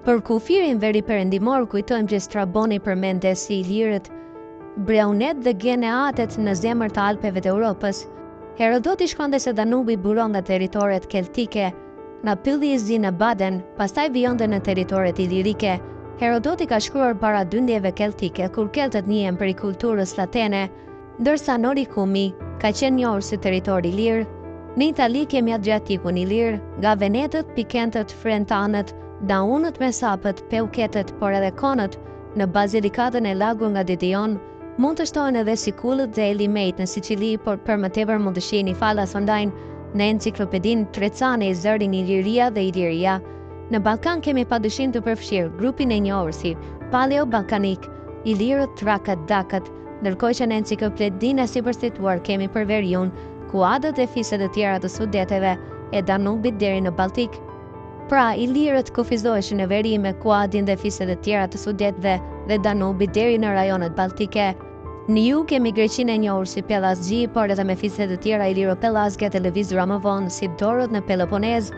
Për kufirin veri perëndimor kujtojmë që Straboni përmende si Ilirët, Breunet dhe Geneatet në zemër të Alpeve të Europës. Herodoti shkronte se Danubi buron nga territoret keltike, nga pylli i zi në Baden, pastaj vijonte në territoret ilirike. Herodoti ka shkruar para dyndjeve keltike, kur keltët njihen për kulturës latene, ndërsa Noricumi ka qenë njohur si territori ilir. Në Itali kemi Adriatikun ilir, nga Venetët, Pikentët, Frentanët, Daunët, Mesapët, Peuketët, por edhe Konët, në Bazilikatën e lagur nga Didion, mund të shtohen edhe Sikulët dhe Elimejt në Sicili, por për më tepër mund të shihni Falas online në enciklopedin Trecani, zërin Iliria dhe Iliria. Në Ballkan kemi padyshim të përfshirë grupin e njohur si Paleo-Ballkanik, Ilirët, Trakët, Dakët, ndërkohë që në enciklopedinë e sipërcituar kemi për Veriun, Kuadët e fiset e tjera të Sudeteve e Danubit deri në Baltik. Pra, Ilirët kufizoheshin në veri me Kuadin dhe fiset e tjera të Sudetëve dhe Danubit deri në rajonet baltike. Në jug kemi Greqinë e njohur si Pelazgji, por edhe me fiset e tjera iliro-pelazge të lëvizura më vonë si Dorët në Peloponez,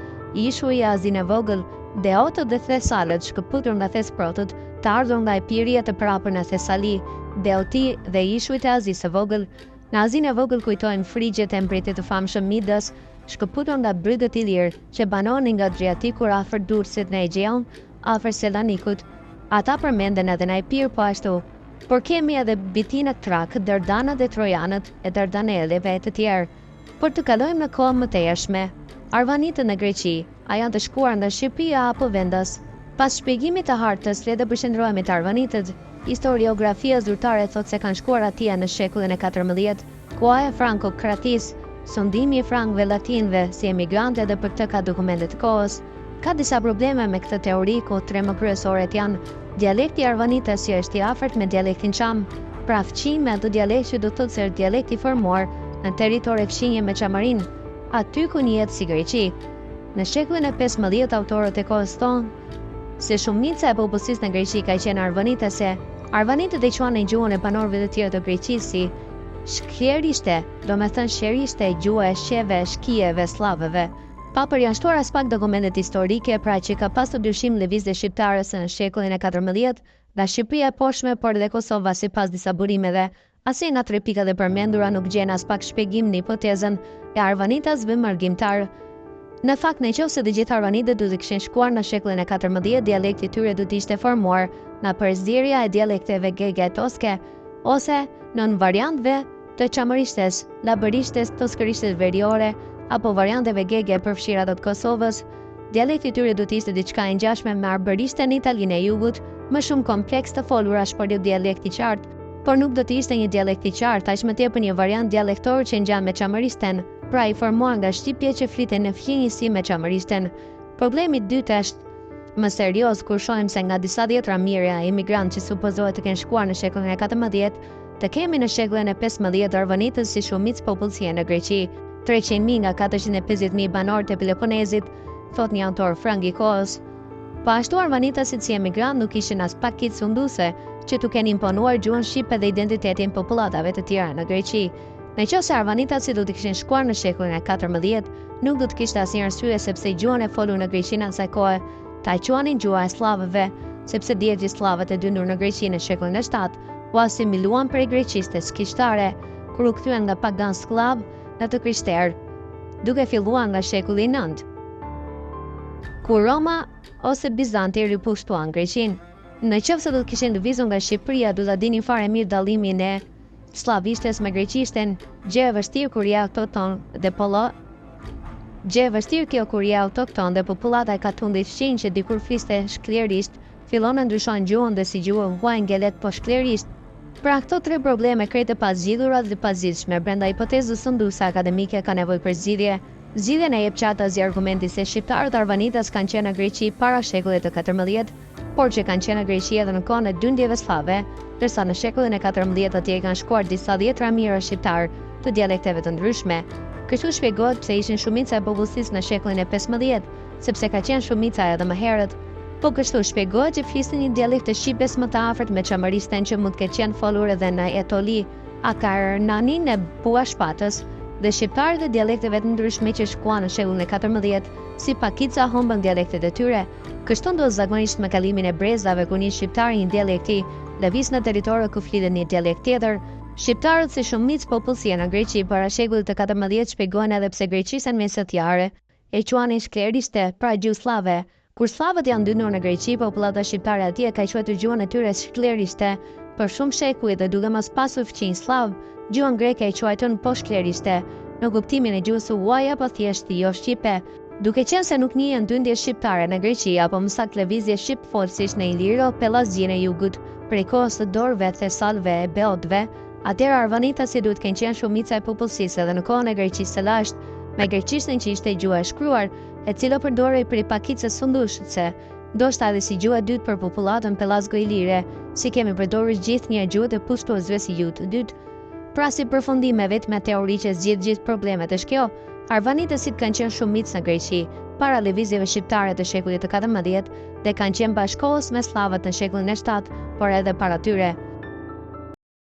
Ishu i Azinë e vogël, Deotët dhe Thesalët shkëputur nga Thesprotët, të ardhur nga Epiria të prapër në Thesali, Deoti dhe Ishuit e Azisë së vogël. Në Azinë e vogël kujtojmë frigjet e mbritit të famshëm Midas, shkëputur nga brygët ilir që banonin nga Adriatiku afër Durrësit në Egjeon, afër Selanikut. Ata përmenden edhe në Epir po ashtu. Por kemi edhe bitinët Trak, Dardanët dhe Trojanët e Dardaneleve e të tjerë. Por të kalojmë në kohë më të jashtme. Arvanitët në Greqi, a janë të shkuar nga Shqipëria apo vendas? Pas shpjegimit të hartës, le të përqendrohemi te arvanitët. Historiografia zyrtare thotë se kanë shkuar atje në shekullin e 14, koha e Franko-Kratis, sondimi i frankëve latinëve si emigrantë dhe për këtë ka dokumente të kohës. Ka disa probleme me këtë teori, ku tre më kryesoret janë dialekti arvanitës që është i afërt me dialektin çam, pra fqinj me atë dialekt që do të thotë se është dialekti formuar në territore fqinje me çamarin, aty ku njihet si Greqi. Në shekullin e 15 autorët e kohës thonë se shumica e popullsisë në Greqi ka qenë arvanitëse. Arvanitët e quanin gjuhën e banorëve të tjerë të Greqisë si shkjerishte, do me thënë shqerishte, gjuha e shqeve, shkijeve, slavëve. Pa përjashtuar as pak dokumentet historike, pra që ka pasur dyshim lëvizje shqiptarës në shekullin e 14, nga Shqipëria e poshtme, por dhe Kosova sipas disa burimeve, asi nga 3 pikat e përmendura nuk gjen as pak shpjegim në hipotezën e arvanitasve mërgjimtar. Në fakt, nëse të gjithë arvanitët do të kishin shkuar në shekullin e 14, dialekti i tyre do të ishte formuar nga përzierja e dialekteve gege e toske, ose nën variantëve të çamërishtes, labërishtes, toskërishtes veriore, apo varianteve gege përfshira të Kosovës. Dialekti i tyre do të ishte diçka e ngjashme me arbërishten në Italinë e Jugut, më shumë kompleks të folurash por jo dialekt i qartë, por nuk do të ishte një dialekt i qartë, aq më tepër një variant dialektor që ngjan me çamërishten, pra i formuar nga shqipje që fliten në fqinjësi me çamërishten. Problemi i dytë është më serioz kur shohim se nga disa dhjetra mijëra emigrantë që supozohet të kenë shkuar në shekullin e 14, të kemi në shekullin e 15 arvanitës si shumicë popullsie në Greqi, 300.000 nga 450.000 banorë të Peloponezit, thot një autor frank i kohës. Po ashtu arvanitasit si emigrant nuk ishin as pak kitë sunduese, që tu kenë imponuar gjuhën shqipe dhe identitetin popullatave të tjera në Greqi. Nëse arvanitasit do të kishin shkuar në shekullin e 14, nuk do të kishte asnjë arsye sepse gjuhën e folur në Greqi në asaj kohe ta quanin gjuha e slavëve, sepse dihet që slavët e dyndur në Greqi në shekullin e 7 u asimiluan prej greqistes kishtare, kur u kthyen nga pagan sklav në të krishterë, duke filluar nga shekulli i 9. Kur Roma ose Bizanti ripushtuan Greqinë. Nëse do të kishin lëvizur nga Shqipëria, do ta dinin fare mirë dallimin e slavishtes me greqishten, gjë e vështirë kur ja autokton dhe autokton dhe popullata e katundit fqinj që dikur fliste shklerisht, fillon të ndryshon gjuhën dhe si gjuhë huaj ngelet po shklerisht. Pra këto tre probleme krejtë pas zgjidhura dhe pas zgjidhshme brenda hipotezës sunduese akademike ka nevojë për zgjidhje. Zgjidhjen e jep qartazi argumenti se shqiptarët arvanitas kanë qenë në Greqi para shekullit të 14, por që kanë qenë në Greqi edhe në kohën e dyndjeve slave, ndërsa në shekullin e 14 atje kanë shkuar disa dhjetra mijëra shqiptar të dialekteve të ndryshme. Kështu shpjegohet pse ishin shumica e popullsisë në shekullin e 15, sepse ka qenë shumica edhe më herët. Po kështu shpjegohet që flisin një dialekt të shqipes më të afërt me çamëristen që mund të ketë qenë folur edhe në Etoli, Akarnanin e Buashpatës, dhe shqiptarët e dialekteve të ndryshme që shkuan në shekullin e 14, si pakica humbën dialektet e tyre. Kështu ndodh zakonisht me kalimin e brezave kur një shqiptar i një dialekti lëviz në territorë ku flitet një dialekt tjetër. Shqiptarët si shumicë popullsie në Greqi para shekullit të 14 shpjegojnë edhe pse greqisën mesatare e quanin shkleriste, pra gjuhëslave. Kur slavët janë ndynur në Greqi, popullata shqiptare atje ka quajtur gjuhën e tyre shkleriste. Për shumë shekuj dhe duke mos pasur fqinj slav, gjuhën greke e quajtën po shkleriste, në kuptimin e gjuhës huaj apo thjesht jo shqipe. Duke qenë se nuk njihen dyndje shqiptare në Greqi apo më saktë lëvizje shqip folësisht në Iliro, Pellazgjin e Jugut, prej kohës së dorëve, thesalëve e beotëve, atëherë arvanitasi duhet kenë qenë shumica e popullsisë edhe në kohën e Greqisë së lashtë, me greqishten që ishte gjuha e shkruar, e cila përdorej prej pakicës sundushëse, ndoshta edhe si gjuha e dytë për popullatën pellazgo-ilire, si kemi përdorur gjithnjë gjuhët e pushtuesve si gjuhë të dytë. Pra si përfundime vetëm teori që zgjidh gjithë problemet është kjo, arvanitësit kanë qenë shumicë në Greqi, para lëvizjeve shqiptare të shekullit të 14 dhe kanë qenë bashkohës me slavët në shekullin e 7, por edhe para tyre.